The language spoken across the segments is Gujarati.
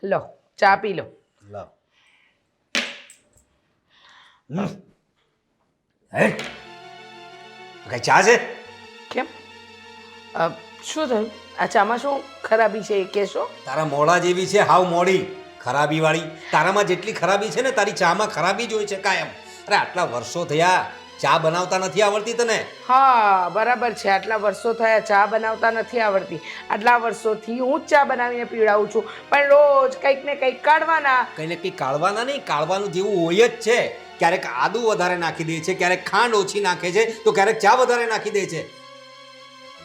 લો ચા પી લો. લાવ. હે કઈ ચા છે? કેમ શું થયું? આ ચામાં શું ખરાબી છે એ કહેશો? તારા મોડા જેવી છે, હાવ મોડી ખરાબી વાળી. તારામાં જેટલી ખરાબી છે ને તારી ચામાં ખરાબી જ હોય છે કાયમ. અરે આટલા વર્ષો થયા ચા બનાવતા નથી આવડતી તને? હા બરાબર છે, આટલા વર્ષો થયા ચા બનાવતા નથી આવડતી. આટલા વર્ષોથી હું જ ચા બનાવીને પીવડાવું છું, પણ રોજ કંઈક ને કંઈક કાઢવાના. કંઈ ને કંઈ કાઢવાના નહીં, કાઢવાનું જેવું હોય જ છે. ક્યારેક આદુ વધારે નાખી દે છે, ક્યારેક ખાંડ ઓછી નાખે છે, તો ક્યારેક ચા વધારે નાખી દે છે.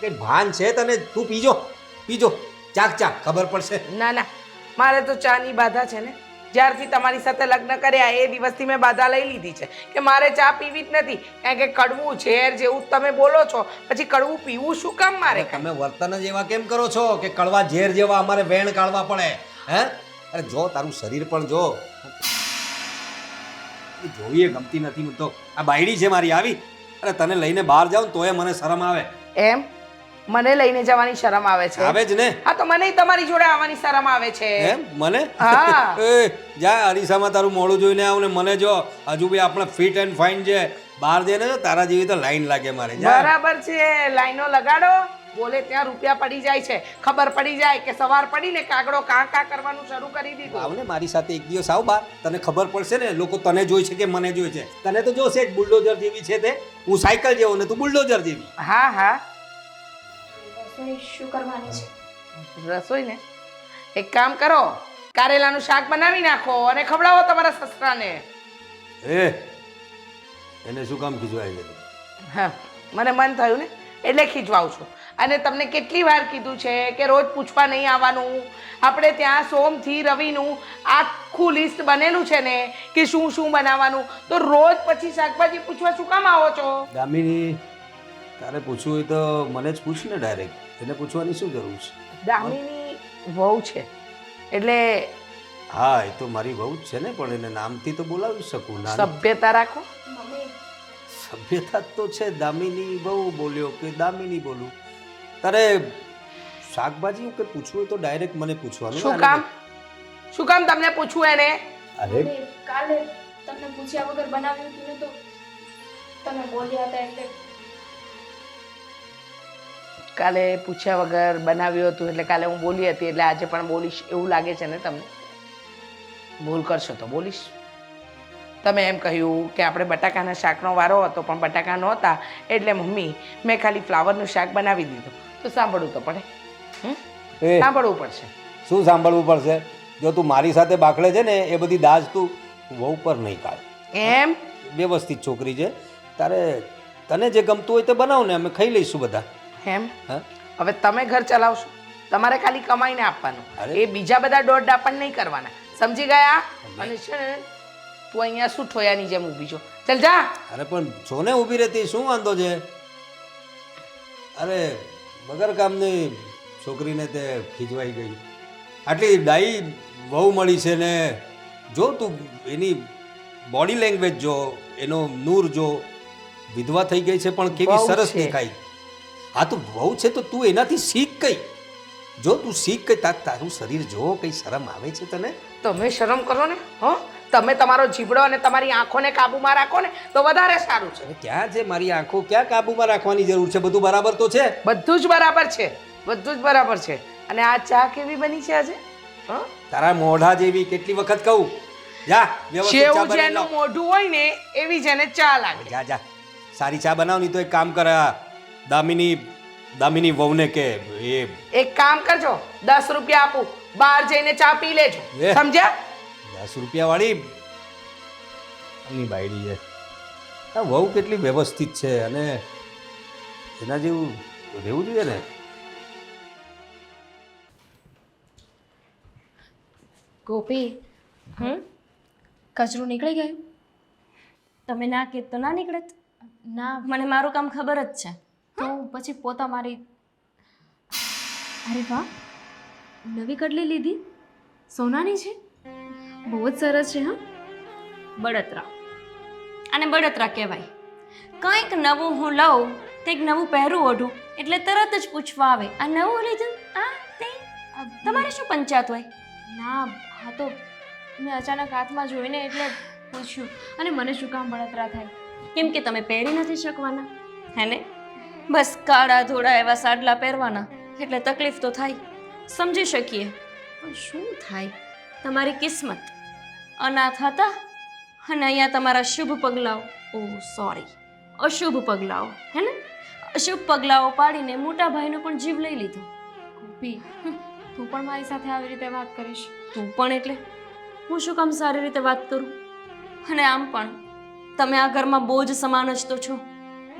કઈ ભાન છે તને? તું પીજો ચાક ચાક ખબર પડશે. ના ના, મારે તો ચાની બાધા છે ને. જ્યારથી તમારી સાથે લગ્ન કર્યા એ દિવસથી મેં બાધા લઈ લીધી છે કે મારે ચા પીવી જ નથી, કારણ કે કડવું ઝેર જેવું તમે બોલો છો, પછી કડવું પીવું શું કામ મારે? તમે વર્તન જ એવા કેમ કરો છો કે કડવા ઝેર જેવા અમારે વેણ કાઢવા પડે? હે અરે જો તારું શરીર પણ જો, જોઈએ ગમતી નથી મને તો. આ બાયડી છે મારી આવી, અરે તને લઈને બહાર જાઉં તોય મને શરમ આવે. એમ મને લઈને જવાની શરમ આવે છે? આવે જ ને. હા તો મને તમારી જોડે આવવાની શરમ આવે છે. એમ મને? હા. એ જા અરીસામાં તારું મોડું જોઈને આવ ને મને જો હજુ બી આપણે ફિટ એન્ડ ફાઇન છે. બહાર જઈને જો તારા જેવી તો લાઈન લાગે મારે. બરાબર છે, લાઈનો લગાડો. બોલે ત્યાં રૂપિયા પડી જાય છે, ખબર પડી જાય કે સવાર પડીને કાગડો કાં કાં કરવાનું શરૂ કરી દીધું. આવને મારી સાથે એક દિવસ આવ બહાર, તને ખબર પડશે ને લોકો તને જોઈ છે કે મને જોઈ છે. તને તો જોશે જ બુલડોઝર જેવી છે તે, હું સાયકલ જેવો ને તું બુલડોઝર જેવી. હા હા. રસોઈ શું કરવાની છે? રસોઈ ને એક કામ કરો, કારેલાનું શાક બનાવી નાખો અને ખવડાવો તમારા સસરાને. એને શું કામ ખીજવાય છે? હા મને મન થયું ને એટલે ખીજવાઉં છું. અને તમને કેટલી વાર કીધું છે કે રોજ પૂછવા નહીં આવવાનું. આપણે ત્યાં સોમથી રવિનું આખું લિસ્ટ બનેલું છે ને કે શું શું બનાવવાનું, તો રોજ પછી શાકભાજી પૂછવા શું કામ આવો છો? દામિની, તારે પૂછવું હોય તો મને જ પૂછ ને ડાયરેક્ટ. એને પૂછવાની શું જરૂર છે? દામિની વહુ છે એટલે હા એ તો મારી વહુ જ છે ને, પણ એને નામથી તો બોલાવી શકું. સભ્યતા રાખો. મમ્મી સભ્યતા તો છે. દામિની વહુ બોલ્યો કે દામિની બોલું. તારે શાકભાજી કે પૂછવું હોય તો ડાયરેક્ટ મને પૂછવાનું. શું કામ? શું કામ તમને પૂછવું એને? અરે મમ્મી, કાલે તમને પૂછ્યા વગર બનાવ્યું હતું ને તો તમે બોલ્યા હતા એટલે. કાલે પૂછ્યા વગર બનાવ્યું હતું એટલે કાલે હું બોલી હતી એટલે આજે પણ બોલીશ એવું લાગે છે ને તમને? ભૂલ કરશો તો બોલીશ. તમે એમ કહ્યું કે આપણે બટાકાના શાકનો વારો હતો પણ બટાકા નહોતા એટલે મમ્મી મેં ખાલી ફ્લાવરનું શાક બનાવી દીધું. તો સાંભળવું તો પડે. સાંભળવું પડશે. શું સાંભળવું પડશે? જો તું મારી સાથે બાખડે છે ને એ બધી દાજ તું વહુ પર નહીં કાઢ. એમ વ્યવસ્થિત છોકરી છે. તારે તને જે ગમતું હોય તે બનાવ ને, અમે ખાઈ લઈશું બધા. એમ હા હવે તમે ઘર ચલાવશો, તમારે ખાલી કમાઈને આપવાનું. અરે. એ બીજા બધા દોઢ ડાપણ નહીં કરવાના, સમજી ગયા? અને છે ને તું અહીંયા શું ઠોયાની જેમ ઊભી છો? ચાલ જા. અરે પણ જો ને ઊભી રહેતી શું વાંધો છે? અરે વગર કામની છોકરીને તે ખીજવાઈ ગઈ. આટલી ડાઈ વહુ મળી છે ને, જો તું એની બોડી લેંગ્વેજ જો, એનો નૂર જો, વિધવા થઈ ગઈ છે પણ કેવી વહુ સરસ છે. દેખાય. હા તો વહુ છે તો તું એનાથી શીખ કઈ. જો તું શીખ કઈ, તારું શરીર જો, કઈ શરમ આવે છે તને? તમે શરમ કરો ને. હો તમે તમારો જીબડો અને તમારી આંખોને કાબૂમાં રાખો ને તો વધારે સારું છે. હવે ક્યાં છે મારી આંખો? ક્યાં કાબુમાં રાખવાની જરૂર છે? બધું બરાબર તો છે. બધું જ બરાબર છે, બધું જ બરાબર છે. અને આ ચા કેવી બની છે આજે? હા તારા મોઢા જેવી કેટલી વખત કહું? જા વ્યવસ્થિત ચા જેવું બનાવી જેનું લાવ. મોઢું હોય ને એવી જેને ચા લાગે. જા જા સારી ચા બનાવ. નહીં તો એક કામ કર, દામિની વહુને કે એ એક કામ કરજો, 10 રૂપિયા આપું, બહાર જઈને ચા પી લેજો. એ. સમજ્યા? 10 રૂપિયા વાળી ની બાયડી છે. આ વહુ કેટલી વ્યવસ્થિત છે અને એના જેવું રહેવું જોઈએ ને. ગોપી, કચરું નીકળી ગયું? તમે ના કીધું તો ના નીકળત. ના મને મારું કામ ખબર જ છે. તો પછી પોતા મારી. અરે વાહ, નવી કડલી લીધી? સોનાની છે? બહુ જ સરસ છે. હા બળતરા, અને બળતરા કહેવાય. કંઈક નવું હું લઉં, કંઈક નવું પહેરું ઓઢું એટલે તરત જ પૂછવા આવે, આ નવું લીધું? આ તે તમારે શું પંચાયત હોય? ના હા તો મેં અચાનક હાથમાં જોઈને એટલે પૂછ્યું. અને મને શું કામ બળતરા થાય? કેમ કે તમે પહેરી નથી શકવાના હે ને? બસ કાળા ધોળા એવા સાડલા પહેરવાના એટલે તકલીફ તો થાય, સમજી શકીએ. પણ શું થાય? તમારી કિસ્મત અનાથ હતા અને અહીંયા તમારા શુભ પગલાઓ, સોરી અશુભ પગલાઓ હે ને, અશુભ પગલાઓ પાડીને મોટા ભાઈનો પણ જીવ લઈ લીધો. ગોપી, તું પણ મારી સાથે આવી રીતે વાત કરીશ? તું પણ એટલે હું શું કામ સારી રીતે વાત કરું? અને આમ પણ તમે આ ઘરમાં બોજ સમાન જ તો છો.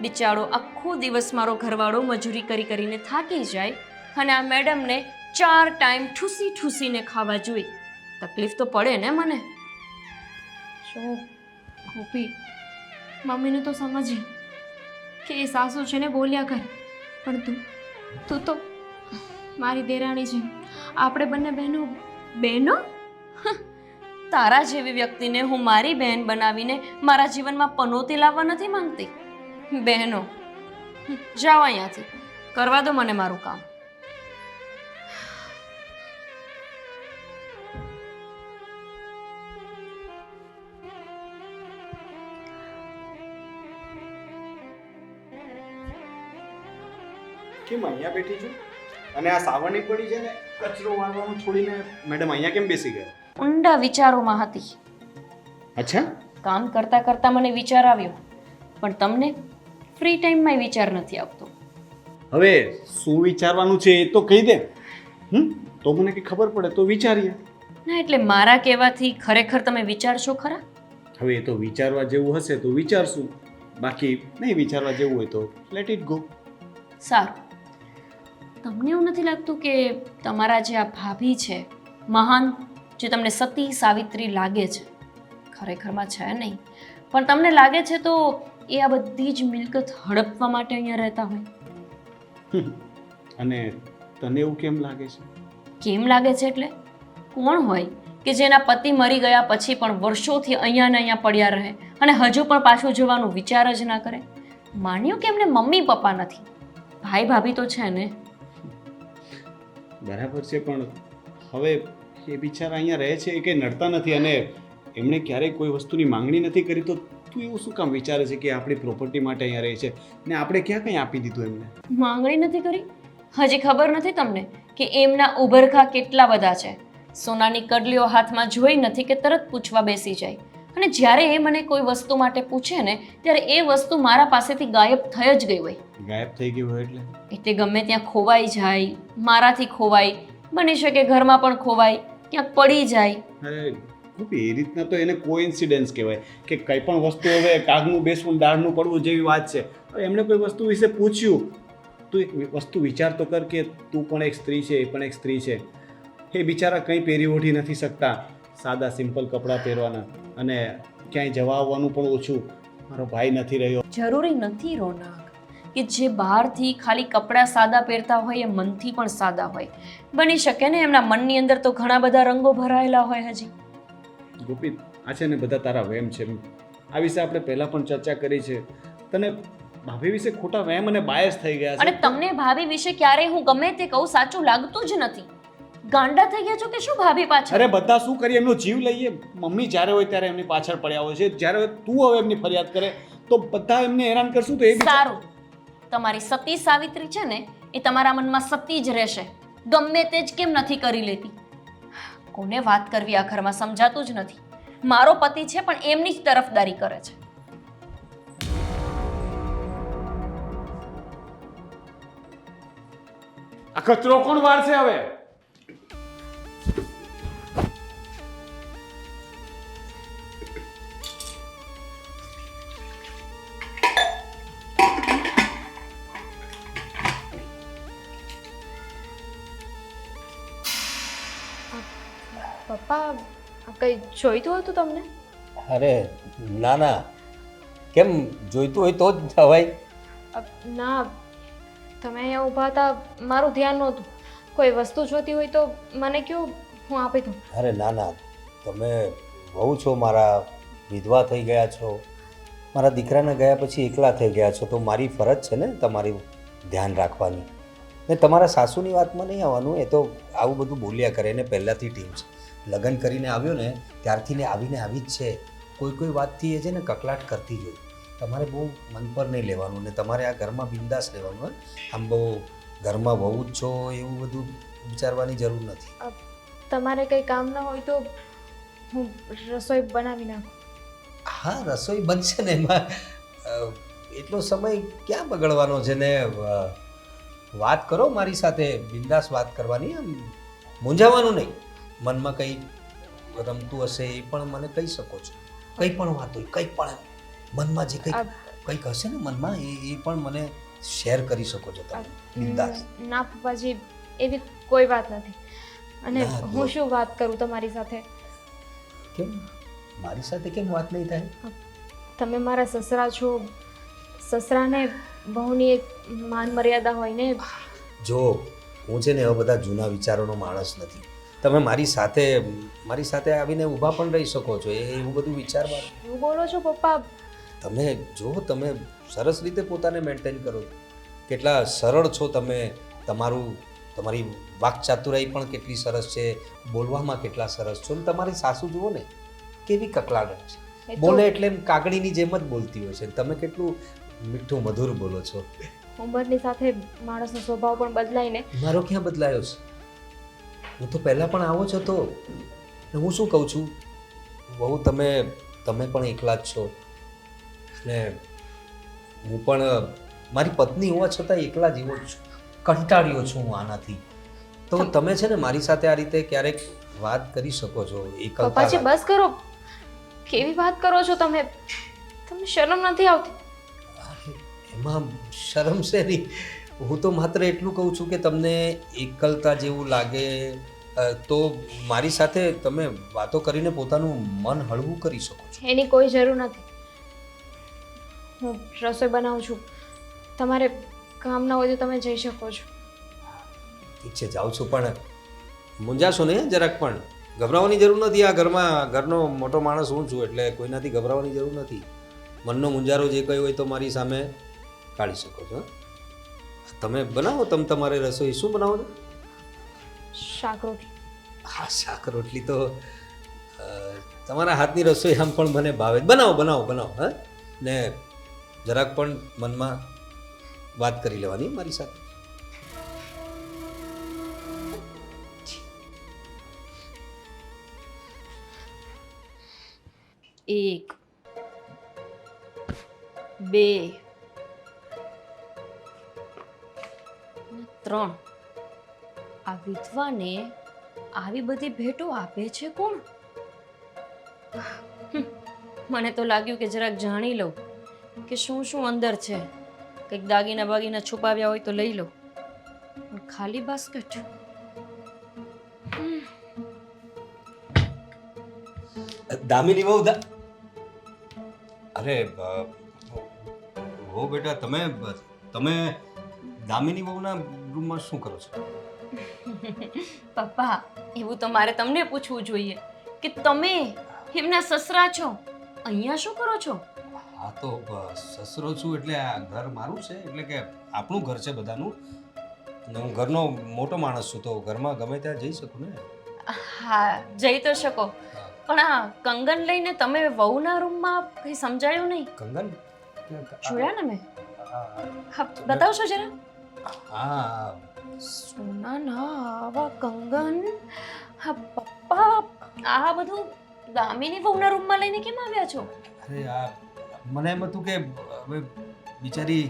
બિચારો આખો દિવસ મારો ઘરવાળો મજૂરી કરી કરીને થાકી જાય અને આ મેડમને 4 ટાઈમ ઠૂસી ઠૂસીને ખાવા જોઈએ. તકલીફ તો પડે ને મને. શું ગોપી, મમ્મીને તો સમજી કે એ સાસુ છે ને બોલ્યા કર, પણ તું તો મારી દેરાણી છે. આપણે બંને બહેનો. બહેનો? તારા જેવી વ્યક્તિને હું મારી બહેન બનાવીને મારા જીવનમાં પનોતી લાવવા નથી માંગતી. બહેનો જાઓ અહીંયાથી, કરવા દો મને મારું કામ. કેમ અહીંયા બેઠી છું? અને આ સાવરણી પડી છે ને કચરો વાળવાનું છોડીને મેડમ અહીંયા કેમ બેસી ગયા? ઊંડા વિચારોમાં હતી. અચ્છા, કામ કરતા કરતા મને વિચાર આવ્યો, પણ તમને ફ્રી ટાઈમમાં વિચાર નથી આવતો. હવે શું વિચારવાનું છે એ તો કહી દે. તો મને કંઈ ખબર પડે તો વિચારીએ. ના એટલે મારા કહેવાથી ખરેખર તમે વિચારશો ખરા? હવે એ તો વિચારવા જેવું હશે તો વિચારશું, બાકી નહીં વિચારવા જેવું હોય તો લેટ ઇટ ગો. સારું. તમને એવું નથી લાગતું કે તમારા જે આ ભાભી છે મહાન, જે તમને સતી સાવિત્રી લાગે છે, ખરેખરમાં છે નહીં, પણ તમને લાગે છે તો એ આ બધી જ મિલકત હડપવા માટે અહીંયા રહેતા હોય? અને તને એવું કેમ લાગે છે? કેમ લાગે છે એટલે કોણ હોય કે જેના પતિ મરી ગયા પછી પણ વર્ષોથી અહીંયા ને અહીંયા પડ્યા રહે અને હજુ પણ પાછું જવાનું વિચાર જ ના કરે? માન્યું કે એમને મમ્મી પપ્પા નથી, ભાઈ ભાભી તો છે ને. બરાબર છે, પણ હવે એ બિચારા અહીંયા રહે છે એ કંઈ નડતા નથી અને એમણે ક્યારેય કોઈ વસ્તુની માંગણી નથી કરી, તો તું એવું શું કામ વિચારે છે કે આપણી પ્રોપર્ટી માટે અહીંયા રહે છે ને આપણે ક્યાં કંઈ આપી દીધું એમને? માંગણી નથી કરી? હજી ખબર નથી તમને કે એમના ઉભરખા કેટલા બધા છે? સોનાની કડલીઓ હાથમાં જોઈ નથી કે તરત પૂછવા બેસી જાય, અને જ્યારે એ મને કોઈ વસ્તુ માટે પૂછે ને ત્યારે એ વસ્તુ મારા પાસેથી ગાયબ થઈ જ ગઈ હોય. ગાયબ થઈ ગયું હોય એટલે ગમે ત્યાં ખોવાઈ જાય, મારાથી ખોવાય, બની શકે ઘરમાં પણ ખોવાય, ક્યાંક પડી જાય. અરે ગોપી, એ રીતના તો એને કોઇન્સિડન્સ કહેવાય કે કંઈ પણ વસ્તુ હવે કાગનું બેસવું દાળનું પડવું જેવી વાત છે. હવે એમણે કોઈ વસ્તુ વિશે પૂછ્યું, તું એક વસ્તુ વિચાર તો કર કે તું પણ એક સ્ત્રી છે, એ પણ એક સ્ત્રી છે. એ બિચારા કંઈ પહેરી ઓઢી નથી શકતા, સાદા સિમ્પલ કપડાં પહેરવાના, અને ક્યાંય જવા આવવાનું પણ ઓછું. મારો ભાઈ નથી રહ્યો. જરૂરી નથી રોનક કે જે બહારથી ખાલી કપડાં સાદા પહેરતા હોય એ મનથી પણ સાદા હોય. બની શકે ને એમના મનની અંદર તો ઘણા બધા રંગો ભરાયેલા હોય. હજી ગોપી, આ છે ને બધા તારા વહેમ છે. આ વિશે આપણે પહેલાં પણ ચર્ચા કરી છે. તને ભાભી વિશે ખોટા વહેમ અને બાયસ થઈ ગયા છે. અને તમને ભાભી વિશે ક્યારેય હું ગમે તે કહું સાચું લાગતું જ નથી. ગાંડા થઈ ગયા છો કે શું ભાભી પાછળ? અરે બધા શું કરીએ, એમનો જીવ લઈએ. મમ્મી જ્યારે હોય ત્યારે એમની પાછળ પડ્યા હોય છે. જ્યારે તું હવે એમની ફરિયાદ કરે તો બધા એમને હેરાન કરશું તો એ સારું. તમારી સતી સાવિત્રી છે ને એ તમારા મનમાં સતી જ રહેશે, ગમે તે જ કેમ નથી કરી લેતી. કોને વાત કરવી આ ઘરમાં સમજાતું જ નથી. મારો પતિ છે પણ એમની જ તરફદારી કરે છે. આ કચરો કોણ વાળશે હવે? પપ્પા, કંઈ જોઈતું હતું તમને? અરે ના ના, કેમ જોઈતું હોય તો જ જવાય. ના, તમે અહીંયા ઊભા હતા, મારું ધ્યાન નહોતું. કોઈ વસ્તુ જોતી હોય તો મને કહો, હું આપી દઉં. અરે ના ના, તમે વહુ છો મારા, વિધવા થઈ ગયા છો, મારા દીકરાને ગયા પછી એકલા થઈ ગયા છો, તો મારી ફરજ છે ને તમારી ધ્યાન રાખવાની. ને તમારા સાસુની વાતમાં નહીં આવવાનું, એ તો આવું બધું બોલ્યા કરે, એને પહેલાંથી ટીમ છે. લગ્ન કરીને આવ્યો ને ત્યારથી ને આવીને આવી જ છે. કોઈ વાતથી એ છે ને કકલાટ કરતી જ હોય. તમારે બહુ મન પર નહીં લેવાનું ને તમારે આ ઘરમાં બિંદાસ રહેવાનું. આમ બહુ ઘરમાં બહુ જ છો એવું બધું વિચારવાની જરૂર નથી. તમારે કંઈ કામ ન હોય તો હું રસોઈ બનાવી નાખું. હા, રસોઈ બનશે ને એમાં એટલો સમય ક્યાં બગડવાનો છે ને વાત કરો મારી સાથે, બિંદાસ વાત કરવાની. આમ મૂંઝાવાનું નહીં. મનમાં કંઈ રમતું હશે એ પણ મને કહી શકો છો. કંઈ પણ વાત હોય, કંઈ પણ મનમાં જે કંઈક હશે ને મનમાં એ પણ મને શેર કરી શકો છો તમે બિંદાસ. ના પપ્પાજી, એવી કોઈ વાત નથી. અને ના, તો- હું શું વાત કરું તમારી સાથે? કેમ મારી સાથે કેમ વાત નહીં થાય? તમે મારા સસરા છો. સસરાને બહુની એક માન મર્યાદા હોય ને. જો હું છે ને એવા બધા જૂના વિચારોનો માણસ નથી. તમે મારી સાથે આવીને ઊભા પણ રહી શકો છો. એવું બધું વિચારવા શું બોલો છો પપ્પા? તમે સરસ રીતે પોતાને મેન્ટેન કરો છો. કેટલા સરળ છો તમે. તમારી વાકચાતુરાઈ પણ કેટલી સરસ છે. બોલવામાં કેટલા સરસ છો. અને તમારી સાસુ જુઓ ને કેવી કકલાટ છે. એ તો બોલે એટલે એમ કાગડીની જેમ જ બોલતી હોય છે. તમે કેટલું મીઠું મધુર બોલો છો. ઉંમરની સાથે માણસનો સ્વભાવ પણ બદલાય ને. મારો ક્યાં બદલાયો છે? હું તો પહેલાં પણ આવો જ હતો. ને હું શું કહું છું, બહુ તમે પણ એકલા જ છો. ને હું પણ મારી પત્ની હોવા છતાં એકલા જ એવો જ છું. કંટાળ્યો છું હું આનાથી. તો તમે છે ને મારી સાથે આ રીતે ક્યારેક વાત કરી શકો છો. પપ્પાજી એકલતા બસ કરો. કેવી વાત કરો છો તમે? તમને શરમ નથી આવતી? એમાં શરમ છે નહીં. હું તો માત્ર એટલું કહું છું કે તમને એકલતા જેવું લાગે તો મારી સાથે તમે વાતો કરીને પોતાનું મન હળવું કરી શકો છો. એની કોઈ જરૂર નથી. હું રસોઈ બનાવું છું. તમારે કામ ના હોય તો તમે જઈ શકો છો. ઠીક છે, જાઉં છું, પણ મૂંઝાશો નહીં જરાક પણ. ગભરાવાની જરૂર નથી. આ ઘરનો મોટો માણસ હું છું એટલે કોઈનાથી ગભરાવાની જરૂર નથી. મનનો મૂંઝારો જે કંઈ હોય તો મારી સામે કાઢી શકો છો. તમે બનાવો. તમારે રસોઈ શું બનાવો છો? શાક રોટલી. હા, શાક રોટલી તો તમારા હાથની રસોઈ આમ પણ મને ભાવે. બનાવો હા. ને જરાક પણ મનમાં વાત કરી લેવાની મારી સાથે. એક, બે, ત્રણ. આ વિધવાને આવી બધી ભેટો આપે છે કોણ? મને તો લાગ્યું કે જરાક જાણી લઉં કે શું અંદર છે. કંઈક દાગીના છુપાવ્યા હોય તો લઈ લો. પણ ખાલી બાસ્કેટ. દામિની બહુ અરે બહુ બેટા, તમે દામિની બહુના રૂમમાં શું કરો છો? પપ્પા, એવું તો મારે તમને પૂછવું જોઈએ કે તમે એમના સસરા છો, અહીંયા શું કરો છો? હા તો સસરો છું એટલે આ ઘર મારું છે. એટલે કે આપણું ઘર છે બધાનું. અને હું ઘરનો મોટો માણસ છું તો ઘરમાં ગમે ત્યાં જઈ શકું ને. હા, જઈ તો શકો, પણ આ કંગન લઈને તમે વહુના રૂમમાં કંઈ સમજાયું નહીં? કંગન જોયા ને મેં. હા, બતાવશો જરા. હા, સોનાના આવા કંગન. હા પપ્પા, આ બધું દામિની વહુના રૂમમાં લઈને કેમ આવ્યા છો? અરે આ મને એમ હતું કે હવે બિચારી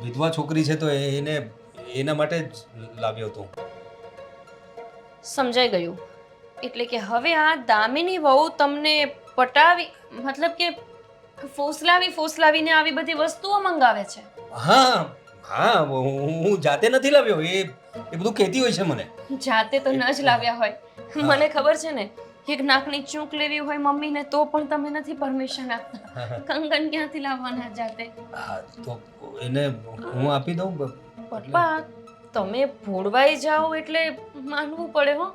વિધવા છોકરી છે તો એના માટે જ લાવ્યો હતો. સમજાઈ ગયું. એટલે કે હવે આ દામિની વહુ તમને પટાવી, મતલબ કે ફોસલાવીને આવી બધી વસ્તુઓ મંગાવે છે. હા, હું જાતે નથી લાવ્યો. એ બધું કહેતી હોય છે મને. જાતે તો ન જ લાવ્યા હોય. મને ખબર છે ને, એક નાકની ચૂંક લેવી હોય મમ્મીને તો પણ તમે નથી પરમિશન આપતા. કંગન ક્યાંથી લાવવાના જાતે? હા તો એને હું આપી દઉં. પપ્પા, તમે ભોળવાઈ જાઓ એટલે માનવું પડે હો.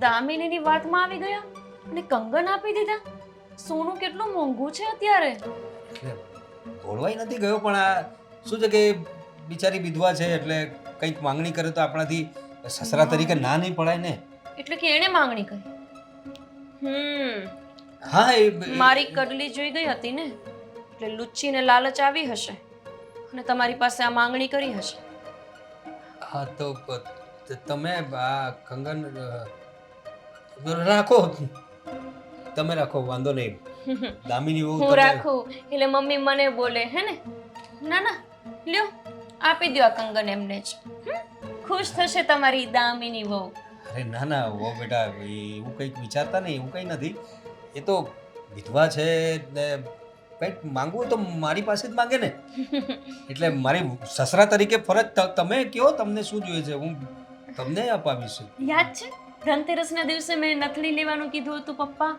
દામિનીની વાતમાં આવી ગયા અને કંગન આપી દીધા. સોનું કેટલું મોંઘું છે અત્યારે. એટલે ભોળવાઈ નથી ગયો, પણ આ શું છે કે બિચારી વિધવા છે એટલે કંઈક માંગણી કરે તો આપણાથી સસરા તરીકે ના નહીં પડાય ને. એટલે કે એણે માંગણી કરી. હા એ મારી કડલી જોઈ ગઈ હતી ને, એટલે લુચ્ચીને લાલચ આવી હશે અને તમારી પાસે આ માંગણી કરી હશે. હા તો તમે આ કંગન રાખો, તમે રાખો, વાંધો નહીં. દામિની બહુ હું રાખું એટલે મમ્મી મને બોલે હે ને? ના ના, લ્યો આપી દો આ કંગન એમને જ. ખુશ થશે તમારી દામિની વહુ. અરે ના ના વો બેટા, એવું કંઈક વિચારતા નહીં, એવું કંઈ નથી. એ તો વિધવા છે ને કંઈક માંગવું હોય તો મારી પાસે જ માંગે ને. એટલે મારી સસરા તરીકે ફરજ તમે કહો તમને શું જોઈએ છે, હું તમને અપાવીશ. યાદ છે ધનતેરસના દિવસે મેં નથડી લેવાનું કીધું હતું પપ્પા?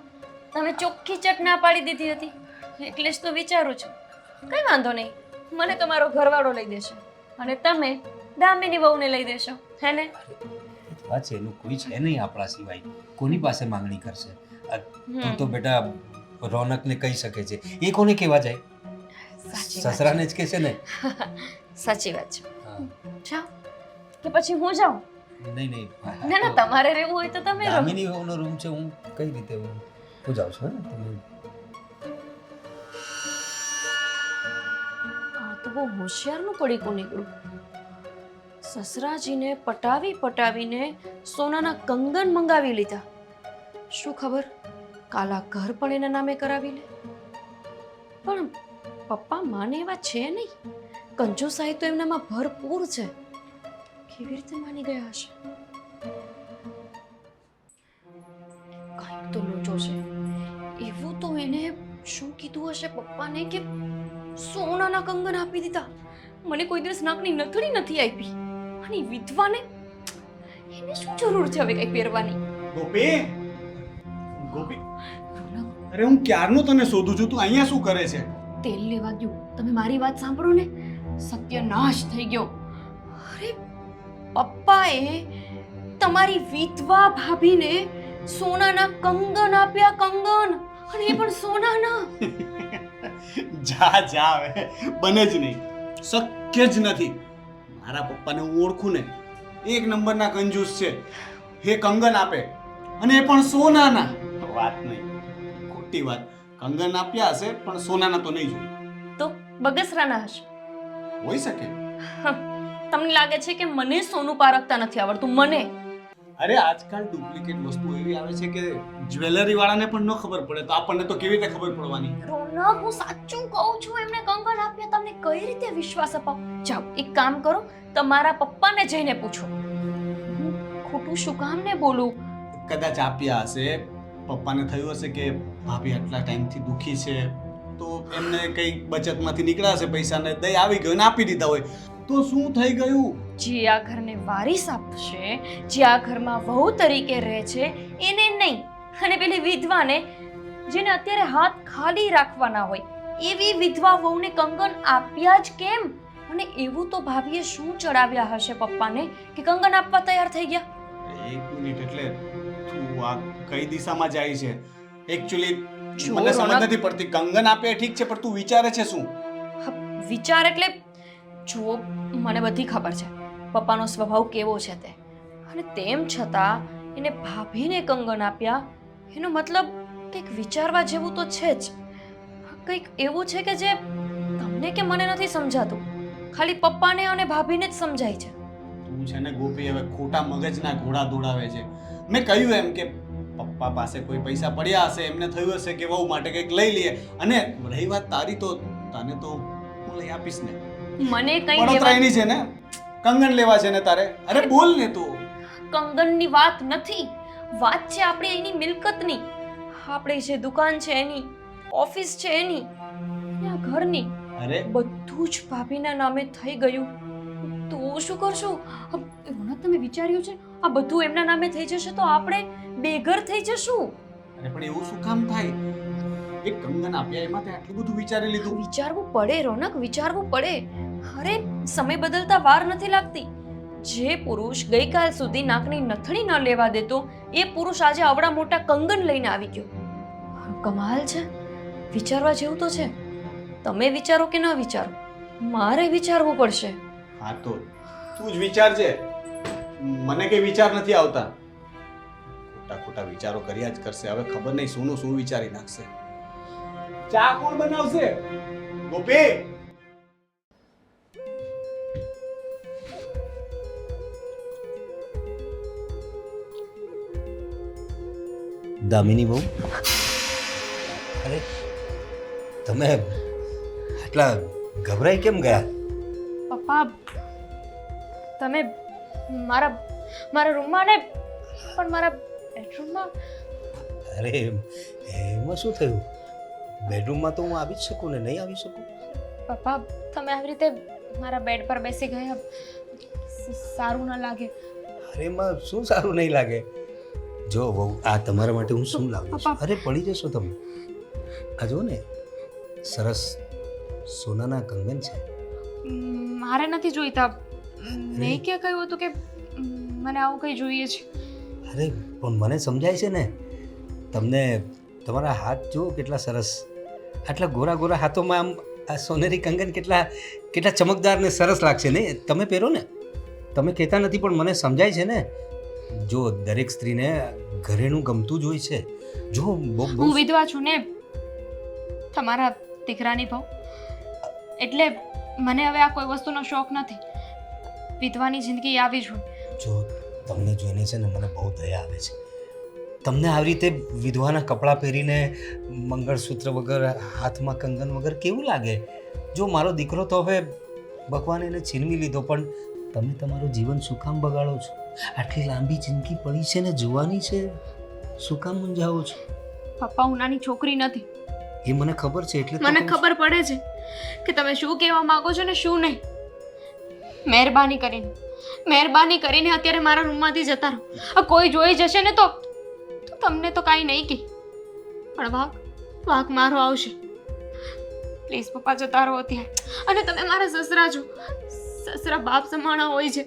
તમે ચોખ્ખી ચટ ના પાડી દીધી હતી. એટલે જ તો વિચારું છું. કંઈ વાંધો નહીં, મને તમારો ઘરવાળો લઈ દેશે અને તમે દામિની વહુને લઈ દેશો, હે ને? વિધવા છે એનું કોઈ છે નહીં આપણા સિવાય, કોની પાસે માંગણી કરશે? તું તો બેટા રોનકને કહી શકે છે, એ કોને કહેવા જાય? સસરાને જ કહેશે ને. સાચી વાત છે. હા. જાઓ કે પછી હું જાઉં? નહીં નહીં, ના ના, તમારે રહેવું હોય તો તમે રહો. દામિની વહુનો રૂમ છે, હું કઈ રીતે હું જાઉં છું હે તમે. આ તો બહુ હોશિયારનું પડીકું નીકળ્યું. સસરાજીને પટાવીને સોનાના કંગન મંગાવી લીધા. શું ખબર કાલા ઘર પણ એના નામે કરાવી લે. પણ પપ્પા માને એવા છે નહીં. કંજૂસાઈ તો એમનામાં ભરપૂર છે. કેવી રીતે માની ગયા હશે? કાંઈક તો લોચો છે. એવું તો એને શું કીધું હશે પપ્પાને કે સોનાના કંગન આપી દીધા? મને કોઈ દિવસ નાકની નથડી નથી આપી અને વિધવાને એને શું જરૂર છે હવે કઈ પહેરવાની? ગોપી, ગોપી, અરે હું ક્યારનો તને શોધું છું, તું અહીંયા શું કરે છે? તેલ લેવા ગયું. તમે મારી વાત સાંભળો ને, સત્યનાશ થઈ ગયો. અરે પપ્પાએ તમારી વિધવા ભાભીને સોનાના કંગન આપ્યા, કંગન, અને એ પણ સોનાના. જા જા, હવે બને જ નહીં, શક્ય જ નથી. મારા પપ્પાને હું ઓળખું ને, એક નંબરના કંજૂસ છે. એ કંગન આપે અને એ પણ સોનાના. વાત નહીં, ખોટી વાત. કંગન આપ્યા હશે પણ સોનાના તો નહીં જોયું. તો બગસરાના હશે. હોઈ શકે. તમને લાગે છે કે મને સોનું પારખતા નથી આવડતું? મને અરે આજકાલ ડુપ્લિકેટ વસ્તુ એવી આવે છે કે જ્વેલરી વાળાને પણ ન ખબર પડે, તો આપણને તો કેવી રીતે ખબર પડવાની? રોનક, હું સાચું કહું છું, એમને કંગન આપ્યા. તમને કઈ રીતે વિશ્વાસ અપાવ? જાઓ એક કામ કરો, તમારા પપ્પાને જઈને પૂછો. હું ખોટું શું કામ ને બોલું? કદાચ આપ્યા હશે, પપ્પાને થયું હશે કે ભાભી આટલા ટાઈમથી દુખી છે, તો એમને કઈ બચતમાંથી નીકળ્યા હશે પૈસાને, દઈ આવી ગયો ને આપી દીધા હોય, તો શું થઈ ગયું? જે આ ઘરને વારીસ આપશે, જે આ ઘરમાં વહુ તરીકે રહે છે, એને નહીં. અને પેલી વિધવાને, જેને અત્યારે હાથ ખાલી રાખવાના હોય, એવી વિધવા વહુને કંગન આપ્યા જ કેમ? અને એવું તો ભાભીએ શું ચડાવ્યા હશે પપ્પાને કે કંગન આપવા તૈયાર થઈ ગયા? એક મિનિટ, એટલે તું આ કઈ દિશામાં જાય છે? એકચ્યુઅલી જો મને સમજ રોનક- નથી પડતી. કંગન આપે ઠીક છે, પણ તું વિચારે છે શું? વિચાર એટલે જો મને બધી ખબર છે પપ્પાનો સ્વભાવ કેવો છે તે, અને તેમ છતાં એને ભાભીને કંગન આપ્યા, એનો મતલબ કંઈક વિચારવા જેવું તો છે જ. કંઈક એવું છે કે જે તમને કે મને નથી સમજાતું, ખાલી પપ્પાને અને ભાભીને જ સમજાય છે. તું છે ને ગોપી, હવે ખોટા મગજના ઘોડા દોડાવે છે. મેં કહ્યું એમ કે પપ્પા પાસે કોઈ પૈસા પડ્યા હશે, એમને થયું હશે કે વહુ માટે કંઈક લઈ લઈએ. અને રહી વાત તારી, તો તને તો હું લઈ આપીશ ને. મને કંઈ વડોદરાની છે ને, કંગન લેવા છે ને તારે? અરે બોલ ને તું. કંગનની વાત નથી, વાત છે આપણી અહીંની મિલકતની. આપણે જે દુકાન છે એની, ઓફિસ છે એની, અને આ ઘરની. અરે બધું જ ભાભીના નામે થઈ ગયું. તો શું કરશું? રોનક, તમે વિચાર્યું છે આ બધું એમના નામે થઈ જશે તો આપણે બેઘર થઈ જશું? અરે પણ એવું શું કામ થાય? એક કંગન આપ્યા એમાં તે આટલું બધું વિચારી લીધું? વિચારવું પડે રોનક, વિચારવું પડે. અરે સમય બદલતા વાર નથી લાગતી. જે પુરુષ ગઈકાલ સુધી નાકની નથણી ન લેવા દેતો, એ પુરુષ આજે આવડા મોટા કંગન લઈને આવી ગયો. કમાલ છે. વિચારવા જેવું તો છે. તમે વિચારો કે ન વિચારો, મારે વિચારવું પડશે. હા તો તું જ વિચારજે, મને કઈ વિચાર નથી આવતા. ખોટા વિચારો કર્યા જ કરશે. હવે ખબર નહીં શુંનું શું વિચારી નાખશે. ચા કોણ બનાવશે? ગોપી! દામિની બહુ, અરે તમે આટલા ગભરાઈ કેમ ગયા? પપ્પા તમે મારા મારા રૂમમાં ને પણ મારા બેડરૂમમાં અરે એમાં શું થયું? બેડરૂમમાં તો હું આવી જ શકું ને નહીં આવી શકું? પપ્પા તમે આવી રીતે મારા બેડ પર બેસી ગયા સારું ન લાગે. અરે એમાં શું સારું નહીં લાગે? જો બહુ, આ તમારા માટે હું શું લાવ્યો છું. અરે પડી જશો તમે. આ જો ને, સરસ સોનાના કંગન છે. મારે નથી જોઈતા. મેં ક્યાં કહ્યું હતું કે મને આવું કંઈ જોઈએ છે? અરે પણ મને સમજાય છે ને. તમને તમારા હાથ જુઓ કેટલા સરસ, આટલા ગોરા ગોરા હાથોમાં આમ આ સોનેરી કંગન કેટલા કેટલા ચમકદાર ને સરસ લાગશે ને. તમે પહેરો ને, તમે કહેતા નથી પણ મને સમજાય છે ને. જો દરેક સ્ત્રીને ઘરેણું ગમતું જ હોય છે. જો હું વિધવા છું ને, તમારા દીકરાની બહુ, એટલે મને હવે આ કોઈ વસ્તુનો શોખ નથી. વિધવાની જિંદગી આવી જ હોય. જો તમને જોઈને છે ને મને બહુ દયા આવે છે. તમને આવી રીતે વિધવાના કપડાં પહેરીને મંગળસૂત્ર વગર, હાથમાં કંગન વગર કેવું લાગે? જો મારો દીકરો તો હવે ભગવાને એને છીનવી લીધો, પણ તમે તમારું જીવન શું કામ બગાડો છો? આટલી લાંબી જિંદગી પડી છે ને, જોવાની છે, શું કામ મૂંઝાવો છો? પપ્પા હું નાની છોકરી નથી. એ મને ખબર છે, એટલે તો મને કહું છું. ખબર પડે છે કે તમે શું કહેવા માંગો છો ને શું નહીં. મહેરબાની કરીને અત્યારે મારા રૂમમાંથી જતા રહો. આ કોઈ જોઈ જશે ને તો તમને તો કાંઈ નહીં કહે, પણ વાંક મારો આવશે. પ્લીઝ પપ્પા જતા રહો અત્યારે. અને તમે મારા સસરા છો. સસરા બાપ સમાણા હોય છે,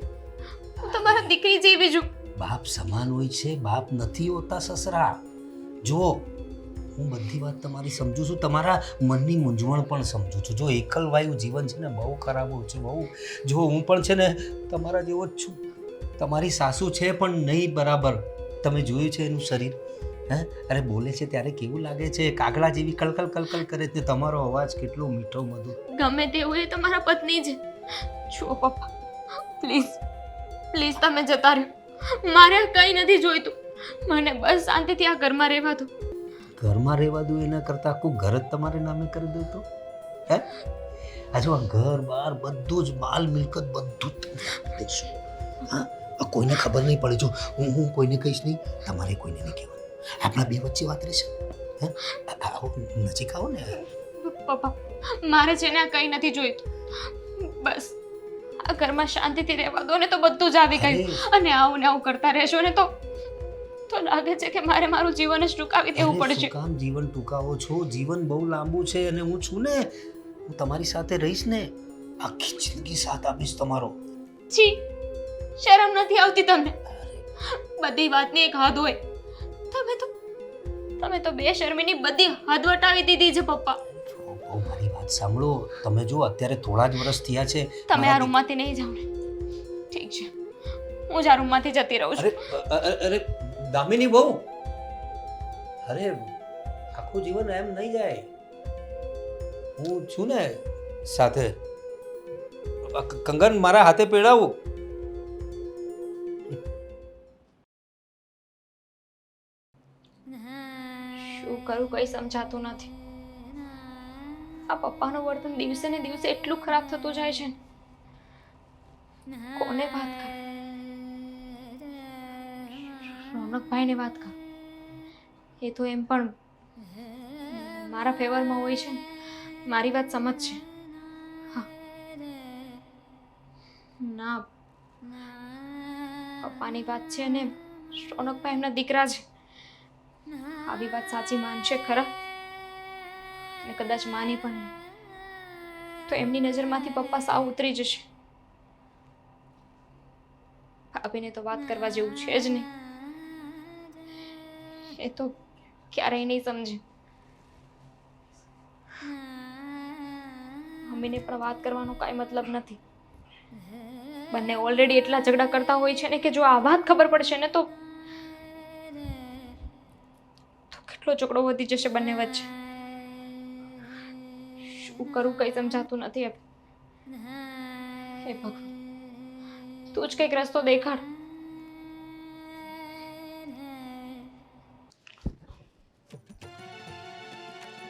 હું તમારા દીકરી જેવી છું. બાપ સમાન હોય છે, બાપ નથી હોતા સસરા. જો હું બધી વાત તમારી સમજુ છું, તમારા મનની મૂંઝવણ પણ સમજુ છું. જો એકલવાયું જીવન છે ને બહુ ખરાબ હોય છે, બહુ. જો હું પણ છે ને તમારા જેવો જ છું. તમારી સાસુ છે પણ નહીં બરાબર. તમે જોયું છે એનું શરીર? હે, અરે બોલે છે ત્યારે કેવું લાગે છે? કાગડા જેવી કલકલ કલકલ કરે છે. તમારો અવાજ કેટલો મીઠો મધુર. ગમે તે હોય એ તમારા પત્ની છે. જુઓ પપ્પા, પ્લીઝ તમે જતા રહ્યો. મારે કંઈ નથી જોઈતું. મને બસ શાંતિથી આ ઘરમાં રહેવા દો. ઘરમાં રહેવા દો એના કરતાં આખું ઘર જ તમારે નામે કરી દો તો? હે, આ જો આ ઘર બાર બધું જ માલ મિલકત બધું જ તમે દેશો. હા, કોઈને ખબર નહીં પડે. જો હું કોઈને કહીશ નહીં, તમારે કોઈને નહીં કહેવાનું. આપણા બે વચ્ચે વાત રહેશે. હે, આવો નજીક આવો ને. પપ્પા મારે છે ને આ કંઈ નથી જોઈતું. બસ આ ઘરમાં શાંતિથી રહેવા દો ને તો બધું જ આવી ગયું. અને આવું ને આવું કરતા રહેશો ને તો લાગે છે કે મારે મારું જીવન જ ટૂંકાવી દેવું અરે, પડશે. શું કામ જીવન ટૂંકાવો છો? જીવન બહુ લાંબુ છે અને હું છું ને, હું તમારી સાથે રહીશ ને, આખી જિંદગી સાથ આપીશ તમારો. છી, શરમ નથી આવતી તમને? બધી વાતની એક હદ હોય. તમે તો બેશરમીની બધી હદ વટાવી દીધી છે પપ્પા. બહુ મારી વાત સાંભળો. તમે જો અત્યારે થોડા જ વર્ષ થયા છે. તમે આ રૂમમાંથી નહીં જાઓ ને? ઠીક છે, હું જ આ રૂમમાંથી જતી રહું છું. અરે દામિની બહુ, અરે આખું જીવન એમ નહીં જાય. હું છું ને સાથે. કંગન મારા હાથે પહેરાવું. શું કરું કંઈ સમજાતું નથી. આ પપ્પાનું વર્તન દિવસે ને દિવસે એટલું ખરાબ થતું જાય છે ને. કોને વાત કર? રોનકભાઈને વાત કર. એ તો એમ પણ મારા ફેવરમાં હોય છે ને, મારી વાત સમજશે. હા ના, પપ્પાની વાત છે ને, રોનકભાઈ એમના દીકરા છે. આવી વાત સાચી માનશે ખરા? અને કદાચ માની પણ નહીં તો એમની નજરમાંથી પપ્પા સાવ ઉતરી જશે. ભાભીને તો વાત કરવા જેવું છે જ નહીં. એ તો ક્યારેય નહીં સમજે. મમ્મીને પણ વાત કરવાનો કાંઈ મતલબ નથી. બંને ઓલરેડી એટલા ઝઘડા કરતા હોય છે ને કે જો આ વાત ખબર પડશે ને તો કેટલો ઝઘડો વધી જશે બંને વચ્ચે. શું કરું કંઈ સમજાતું નથી હવે. હે ભગવાન, તું જ કંઈક રસ્તો દેખાડ.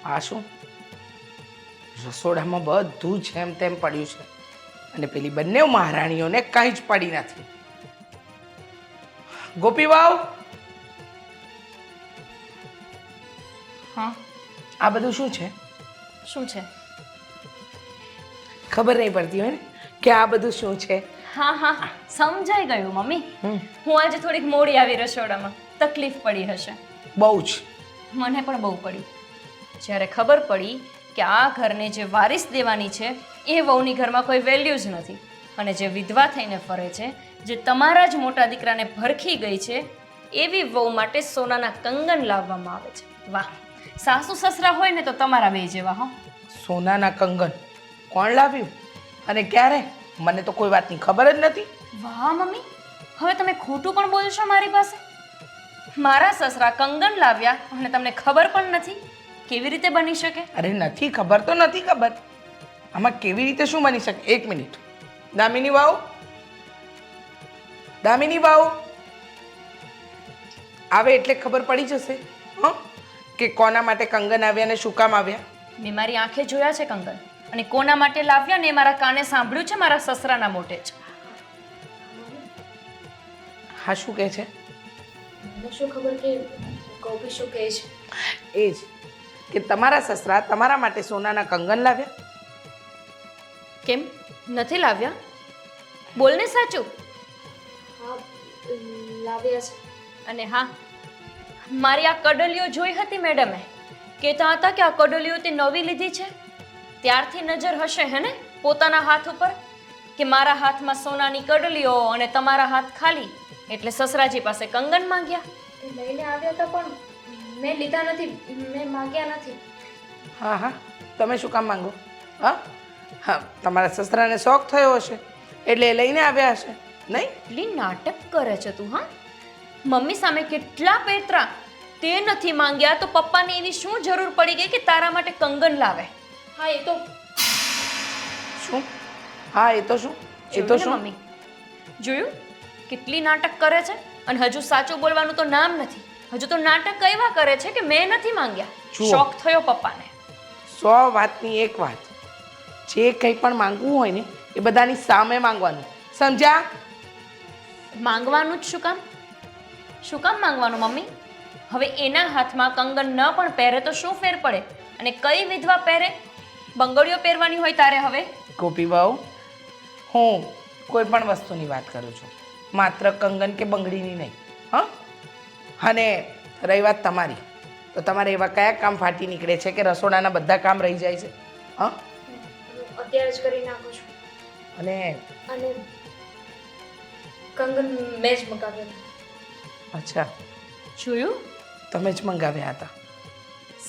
આ શું? રસોડામાં બધું જેમ તેમ પડ્યું છે અને પેલી બંને મહારાણીઓને કંઈ જ પડી નથી. ગોપી વાવ, હા, આ બધું શું છે? શું છે? ખબર નહીં પડતી હોય ને કે આ બધું શું છે. હા હા, સમજાઈ ગયું મમ્મી. હું આજે થોડીક મોડી આવી રસોડામાં. તકલીફ પડી હશે. બહુ જ. મને પણ બહુ પડી. જ્યારે ખબર પડી કે આ ઘરને જે વારિસ દેવાની છે એ વહુની ઘરમાં કોઈ વેલ્યુ જ નથી અને જે વિધવા થઈને ફરે છે, જે તમારા જ મોટા દીકરાને ભરખી ગઈ છે, એવી વહુ માટે સોનાના કંગન લાવવામાં આવે છે. વાહ, સાસુ સસરા હોય ને તો તમારા બે જેવા. હો, સોનાના કંગન કોણ લાવ્યું અને ક્યારે? મને તો કોઈ વાતની ખબર જ નથી. વાહ મમ્મી, હવે તમે ખોટું પણ બોલશો મારી પાસે? મારા સસરા કંગન લાવ્યા અને તમને ખબર પણ નથી? કેવી રીતે બની શકે? અરે નથી ખબર તો નથી ખબર. આમાં કેવી રીતે શું બની શકે? એક મિનિટ. દામિની વાવ, દામિની વાવ આવે એટલે ખબર પડી જશે હં કે કોના માટે કંગન આવ્યા ને શું કામ આવ્યા. મેં મારી આંખે જોયા છે કંગન, અને કોના માટે લાવ્યા ને એ મારા કાને સાંભળ્યું છે મારા સસરાના મોઢે જ. હા, શું કહે છે? મને શું ખબર કે ગોપી શું કહે છે. એ જ કે તમારા સસરા તમારા માટે સોનાના કંગન લાવ્યા. કેમ નથી લાવ્યા? બોલને સાચું. હા, લાવ્યા છે. અને હા, મારી આ કડલીઓ જોઈ હતી મેડમે. કહેતા હતા કે આ કડલીઓ તે નવી લીધી છે. ત્યારથી નજર હશે હે ને પોતાના હાથ ઉપર કે મારા હાથમાં સોનાની કડલીઓ અને તમારા હાથ ખાલી, એટલે સસરાજી પાસે કંગન માંગ્યા. એ લઈને આવ્યા હતા પણ મેં લીધા નથી, મેં માંગ્યા નથી. હા હા, તમે શું કામ માંગો? હા હા, તમારા સસરાને શોખ થયો હશે એટલે એ લઈને આવ્યા હશે નહીં? એટલી નાટક કરે છે તું. હા, મમ્મી સામે કેટલા પેતરા. તે નથી માંગ્યા તો પપ્પાને એવી શું જરૂર પડી ગઈ કે તારા માટે કંગન લાવે? હા, એ તો શું? હા, એ તો શું? એ તો જોયું ને શું? મમ્મી, જોયું કેટલી નાટક કરે છે? અને હજુ સાચું બોલવાનું તો નામ નથી. હજુ તો નાટક એવા કરે છે કે મેં નથી માંગ્યા, જુઓ. શોખ થયો પપ્પાને. 100 વાતની એક વાત. જે કંઈ પણ માંગવું હોય ને એ બધાની સામે માંગવાનું, સમજ્યા? માંગવાનું જ શું કામ? શું કામ માંગવાનું મમ્મી? હવે એના હાથમાં કંગન ન પણ પહેરે તો શું ફેર પડે? અને કઈ વિધવા પહેરે? બંગડીઓ પહેરવાની હોય તારે હવે? ગોપી બાઉ, હું કોઈ પણ વસ્તુની વાત કરું છું, માત્ર કંગન કે બંગડીની નહીં. હા, અને રહી વાત તમારી, તો તમારે એવા કયા કામ ફાટી નીકળે છે કે રસોડાના બધા કામ રહી જાય છે? હા, અત્યારે જ કરી નાખું છું. અને અને કંગન મેં જ મગાવ્યા હતા. અચ્છા, જોયું? તમે જ મંગાવ્યા હતા.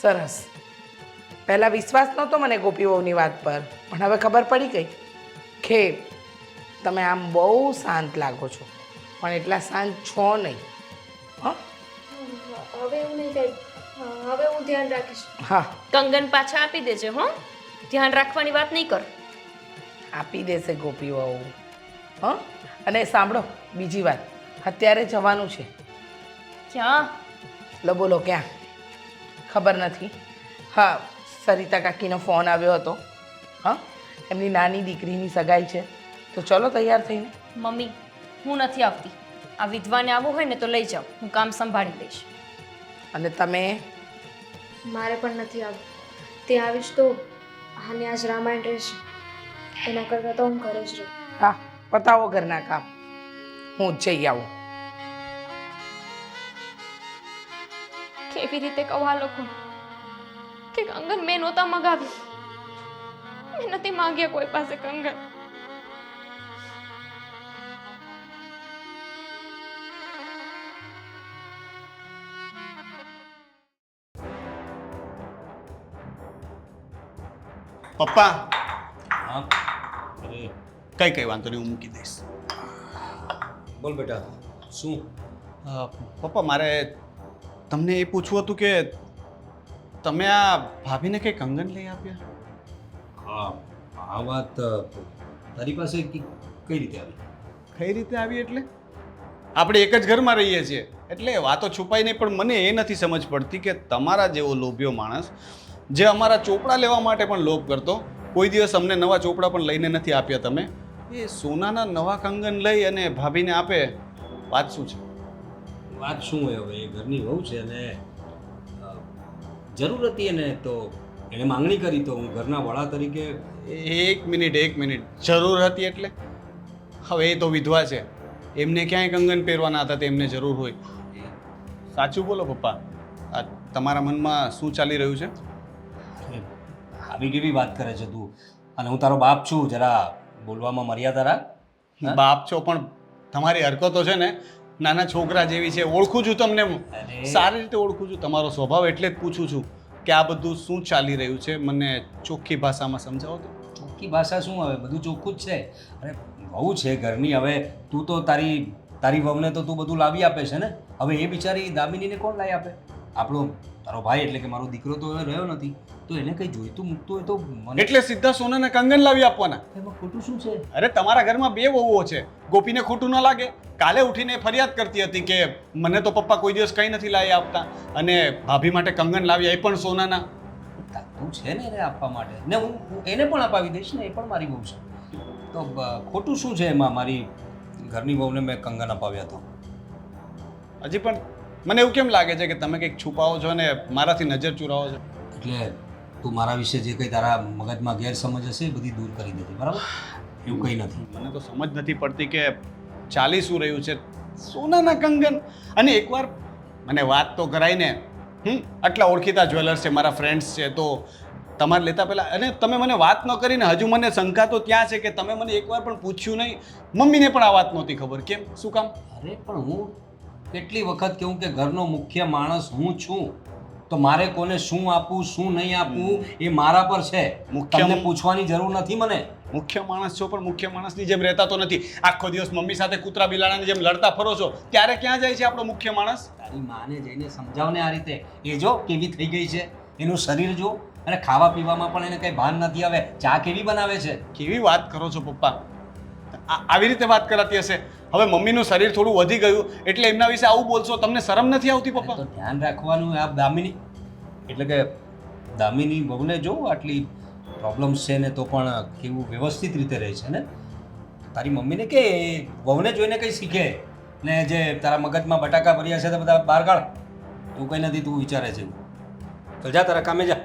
સરસ. પહેલાં વિશ્વાસ નહોતો મને ગોપી વહુની વાત પર, પણ હવે ખબર પડી ગઈ કે તમે આમ બહુ શાંત લાગો છો, પણ એટલા શાંત છો નહીં. હા હવે એવું નહીં થાય. હવે હું ધ્યાન રાખીશ. હા, કંગન પાછા આપી દેજે. હો, ધ્યાન રાખવાની વાત નહીં કર. આપી દેશે ગોપી વહુ. હા, અને સાંભળો બીજી વાત, અત્યારે જવાનું છે. ક્યાં? લો બોલો ક્યાં? ખબર નથી. હા, સરિતા કાકીનો ફોન આવ્યો હતો. હા, એમની નાની દીકરીની સગાઈ છે, તો ચલો તૈયાર થઈને. મમ્મી, હું નથી આવતી. આ વિધવાને આવવું હોય ને તો લઈ જાઓ, હું કામ સંભાળી લઈશ. અને તમે? મારે પણ નથી આવવું. તે આવીશ તો આને આજ રામાયણ રહેશે. એના કરતાં તો હું ઘરે જ રહું. હા, પતાવો ઘરના કામ, હું જ જઈ આવું. કેવી રીતે કહું આ લોકો કે કંગન મેં નહોતા મગાવ્યું? મેં નથી માંગ્યા કોઈ પાસે કંગન. પપ્પા, હા, કઈ કઈ વાંધો નહીં, હું મૂકી દઈશ. બોલ બેટા, શું? પપ્પા, મારે તમને એ પૂછવું હતું કે તમે આ ભાભીને કંઈ કંગન લઈ આપ્યા? હા, આ વાત તારી પાસે કઈ રીતે આવી? કઈ રીતે આવી એટલે? આપણે એક જ ઘરમાં રહીએ છીએ એટલે વાતો છુપાઈ નહીં, પણ મને એ નથી સમજ પડતી કે તમારા જેવો લોભિયો માણસ જે અમારા ચોપડા લેવા માટે પણ લોભ કરતો, કોઈ દિવસ અમને નવા ચોપડા પણ લઈને નથી આપ્યા તમે, એ સોનાના નવા કંગન લઈ અને ભાભીને આપે. વાત શું છે? વાત શું હોય હવે, એ ઘરની વહુ છે અને જરૂર હતી એને તો એણે માંગણી કરી તો હું ઘરના વડા તરીકે. એક મિનિટ, જરૂર હતી એટલે? હવે એ તો વિધવા છે, એમને ક્યાંય કંગન પહેરવાના હતા તે એમને જરૂર હોય. સાચું બોલો પપ્પા, આ તમારા મનમાં શું ચાલી રહ્યું છે? આવી કેવી વાત કરે છે તું? અને હું તારો બાપ છું, જરા બોલવામાં મર્યાદા રાખ. બાપ છો પણ તમારી હરકતો છે ને નાના છોકરા જેવી છે. ઓળખું છું તમને, અરે. સારી રીતે ઓળખું છું તમારો સ્વભાવ, એટલે જ પૂછું છું કે આ બધું શું ચાલી રહ્યું છે. મને ચોખ્ખી ભાષામાં સમજાવો તો. ચોખ્ખી ભાષા શું, હવે બધું ચોખ્ખું જ છે. અરે વહુ છે ઘરની, હવે તું તો તારી વહુને તો તું બધું લાવી આપે છે ને. હવે એ બિચારી દામિનીને કોણ લાવી આપે? આપણો તારો ભાઈ એટલે કે મારો દીકરો તો હવે રહ્યો નથી, તો એને કંઈ જોઈતું મૂકતું હોય તો મને. એટલે સીધા સોનાના કંગન લાવી આપવાના? એમાં ખોટું શું છે? અરે તમારા ઘરમાં બે વહુઓ છે, ગોપીને ખોટું ન લાગે? કાલે ઉઠીને ફરિયાદ કરતી હતી કે મને તો પપ્પા કોઈ દિવસ કંઈ નથી લાવી આપતા, અને ભાભી માટે કંગન લાવી, એ પણ સોનાના. તું છે ને એને આપવા માટે, ને હું એને પણ અપાવી દઈશ ને, એ પણ મારી વહુ છે. તો ખોટું શું છે એમાં? મારી ઘરની વહુને મેં કંગન અપાવ્યા તો. હજી પણ મને એવું કેમ લાગે છે કે તમે કંઈક છુપાવો છો ને મારાથી નજર ચુરાવો છો? એટલે તું મારા વિશે જે કંઈ તારા મગજમાં ગેરસમજ હશે એ બધી દૂર કરી દેજે, બરાબર? એવું કંઈ નથી. મને તો સમજ નથી પડતી કે ચાલી શું રહ્યું છે. સોનાના કંગન, અને એકવાર મને વાત તો કરાઈને, આટલા ઓળખીતા જ્વેલર્સ છે, મારા ફ્રેન્ડ્સ છે, તો તમારે લેતા પહેલાં, અને તમે મને વાત ન કરીને હજુ મને શંકા તો ત્યાં છે કે તમે મને એકવાર પણ પૂછ્યું નહીં. મમ્મીને પણ આ વાત નહોતી ખબર. કેમ? શું કામ? અરે પણ હું કેટલી વખત કહું કે ઘરનો મુખ્ય માણસ હું છું, તો મારે કોને શું આપવું શું નહીં આપવું એ મારા પર છે. તમને પૂછવાની જરૂર નથી મને. મુખ્ય માણસ છો પણ મુખ્ય માણસની જેમ રહેતા તો નથી. આખો દિવસ મમ્મી સાથે કૂતરા બિલાડાની જેમ લડતા ફરો છો, ત્યારે ક્યાં જાય છે આપણો મુખ્ય માણસ? તારી માને જઈને સમજાવને આ રીતે. એ જો કેવી થઈ ગઈ છે, એનું શરીર જો, અને ખાવા પીવામાં પણ એને કંઈ ભાન નથી. હવે ચા કેવી બનાવે છે. કેવી વાત કરો છો પપ્પા? આવી રીતે વાત કરાતી હશે? હવે મમ્મીનું શરીર થોડું વધી ગયું એટલે એમના વિશે આવું બોલશો, તમને શરમ નથી આવતી પપ્પા? તો ધ્યાન રાખવાનું. આ દામિની એટલે કે દામિની બહુને જો આટલી પ્રોબ્લેમ્સ છે ને, તો પણ કેવું વ્યવસ્થિત રીતે રહે છે ને. તારી મમ્મીને કે બહુને જોઈને કંઈ શીખે ને, જે તારા મગજમાં બટાકા ભર્યા છે તો બધા બહાર કાઢ. તું કંઈ નથી, તું વિચારે છે. તો જા તારા કામે જા.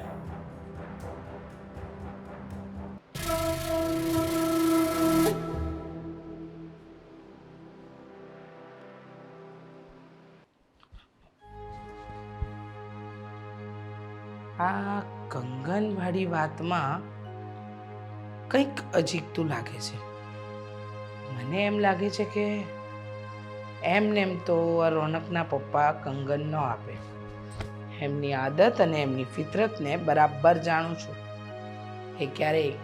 આ કંગનવાળી વાતમાં કંઈક અજીકતું લાગે છે. મને એમ લાગે છે કે એમને એમ તો આ રોનકના પપ્પા કંગન ન આપે. એમની આદત અને એમની ફિતરતને બરાબર જાણું છું. એ ક્યારેય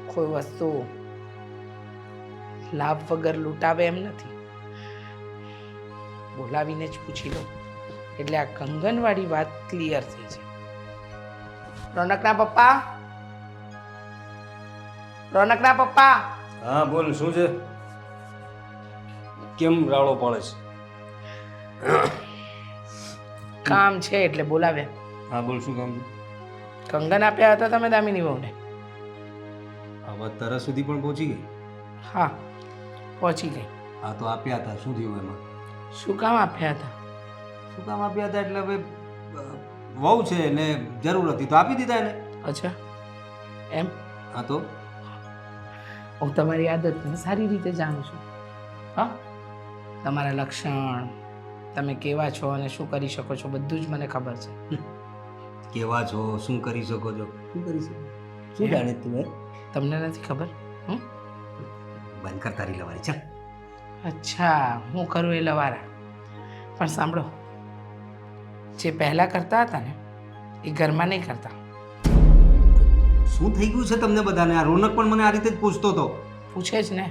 કોઈ વસ્તુ લાભ વગર લૂંટાવે એમ નથી. બોલાવીને જ પૂછી લો એટલે આ કંગનવાળી વાત ક્લિયર થઈ છે. રોનકના પપ્પા, રોનકના પપ્પા. હા બોલ, શું છે? કેમ રાડો પડે છે? કામ છે એટલે બોલાવ્યા. હા બોલ, શું કામ છે? કંગન આપ્યા હતા તમે દામિની વહુને? આ વાત તારા સુધી પણ પહોંચી ગઈ? હા, પહોંચી ગઈ. હા તો આપ્યા હતા, શું થયું એમાં? શું કામ આપ્યા હતા? શું કામ આપ્યા હતા એટલે હવે વહુ છે ને જરૂર હતી તો આપી દીધા એને. અચ્છા એમ? હા તો હું તમારી આદતને સારી રીતે જાણું છું. હા, તમારા લક્ષણ, તમે કેવા છો અને શું કરી શકો છો બધું જ મને ખબર છે. કેવા છો, શું કરી શકો છો, શું કરી શકો, શું જાણે તું? તમને નથી ખબર? બંધ કર તારી લવારી, ચાલ. અચ્છા, હું કરું એ લવારા. પણ સાંભળો, જે પહેલાં કરતા હતા ને એ ઘરમાં નહીં કરતા. શું થઈ ગયું છે તમને બધાને? આ રોનક પણ મને આ રીતે જ પૂછતો હતો. પૂછે જ ને,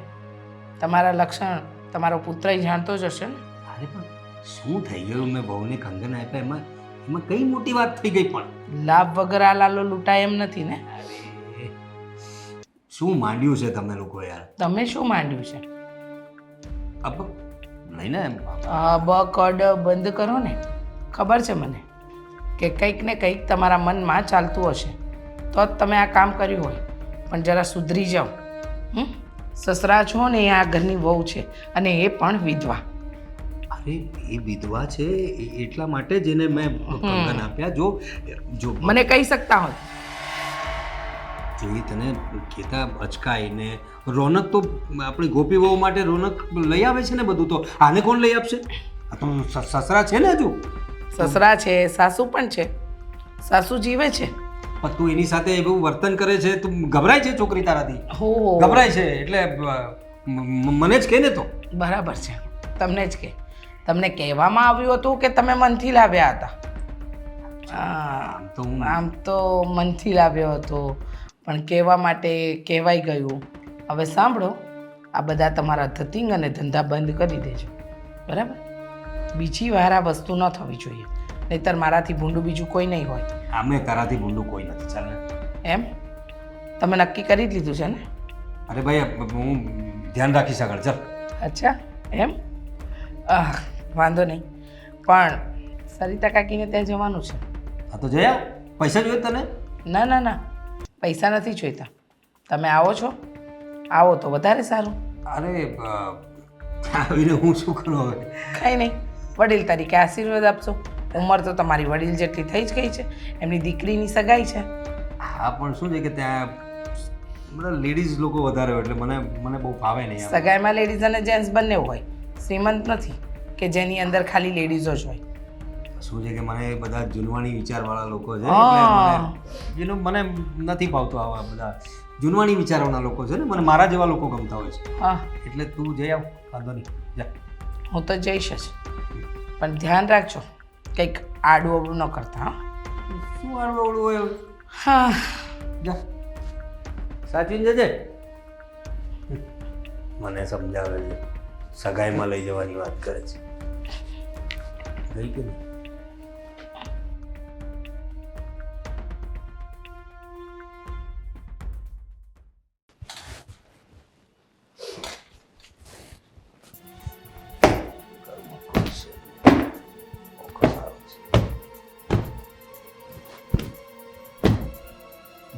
તમારા લક્ષણ તમારો પુત્ર જાણતો જ હશે ને. અરે પણ શું થઈ ગયું? મેં બહુને કંગન આપ્યા, એમાં એમાં કઈ મોટી વાત થઈ ગઈ પણ લાભ વગર આ લાલો લૂંટાય એમ નથી ને. શું માંડ્યું છે તમે લોકો યાર? તમે શું માંડ્યું છે? અબ લઈને બકડ બંધ કરો ને. ખબર છે મને કે કંઈક ને કંઈક તમારા મનમાં ચાલતું હશે તો જ તમે આ કામ કર્યું હોય, પણ જરા સુધરી જાઓ. સસરા છો ને એ આ ઘરની વહુ છે અને એ પણ વિધવા. અરે એ વિધવા છે એટલા માટે જ એને મેં કંગન આપ્યા. જો મને કહી શકતા હોત. જો એ તને કહેતા અચકાઈને રોનક તો આપણી ગોપી વહુ માટે રોનક લઈ આવે છે ને બધું. તો આને કોણ લઈ આપશે? આ તો સસરા છે ને હજુ. સસરા છે, સાસુ પણ છે. સાસુ જીવે છે. પણ તું એની સાથે એવું વર્તન કરે છે, તું ગભરાય છે છોકરી તારાથી? હો ગભરાય છે એટલે મને જ કહે ને. તો બરાબર છે, તમને જ કે તમને કહેવામાં આવ્યું હતું કે તમે મનથી લાવ્યા હતા. તો હું આમ તો મનથી લાવ્યો હતો, પણ કહેવા માટે કહેવાઈ ગયું. હવે સાંભળો, આ બધા તમારા ધતિંગ અને ધંધા બંધ કરી દેજો, બરાબર? બીજી વાર આ વસ્તુ ન થવી જોઈએ, નહીંતર મારાથી ભૂંડું બીજું કોઈ નહીં હોય. આમે તારાથી ભૂંડું કોઈ નથી. ચાલ ને. એમ તમે નક્કી કરી જ લીધું છે ને? અરે ભાઈ હું ધ્યાન રાખીશ આગળ. ચાલ. અચ્છા એમ? વાંધો નહીં, પણ સરિતા કાકીને ત્યાં જવાનું છે. હા તો જયા, પૈસા જોઈએ તને? ના ના ના, પૈસા નથી જોઈતા. તમે આવો છો, આવો તો વધારે સારું. અરે આવીને હું શું કરું હવે? કંઈ નહીં, વડીલ તરીકે આશીર્વાદ આપશો. ઉંમર તો તમારી વડીલ જેટલી થઈ જ ગઈ છે, એમની દીકરીની સગાઈ છે. હા પણ શું છે કે ત્યાં બધા લેડીઝ લોકો વધારે હોય એટલે મને બહુ ફાવે નહીં. સગાઈમાં લેડીઝ અને જેન્ટ્સ બંને હોય, શ્રીમંત નથી કે જેની અંદર ખાલી લેડીઝો જ હોય. શું છે કે મને બધા જૂનવાણી વિચારવાળા લોકો છે હા. એટલે મને નથી ભાવતું આવા બધા જૂનવાણી વિચારવાળા લોકો છે ને. મને મારા જેવા લોકો ગમતા હોય છે. હા, એટલે તું જઈ આવ, વાંધો નહીં. જા. હું તો જઈશ જ, પણ ધ્યાન રાખજો કંઈક આડું અવડું ન કરતા. હા શું આડું હોય? હા, જા, સાચવીને જજે. મને સમજાવે છે, સગાઈમાં લઈ જવાની વાત કરે છે. ગઈ કે નહીં?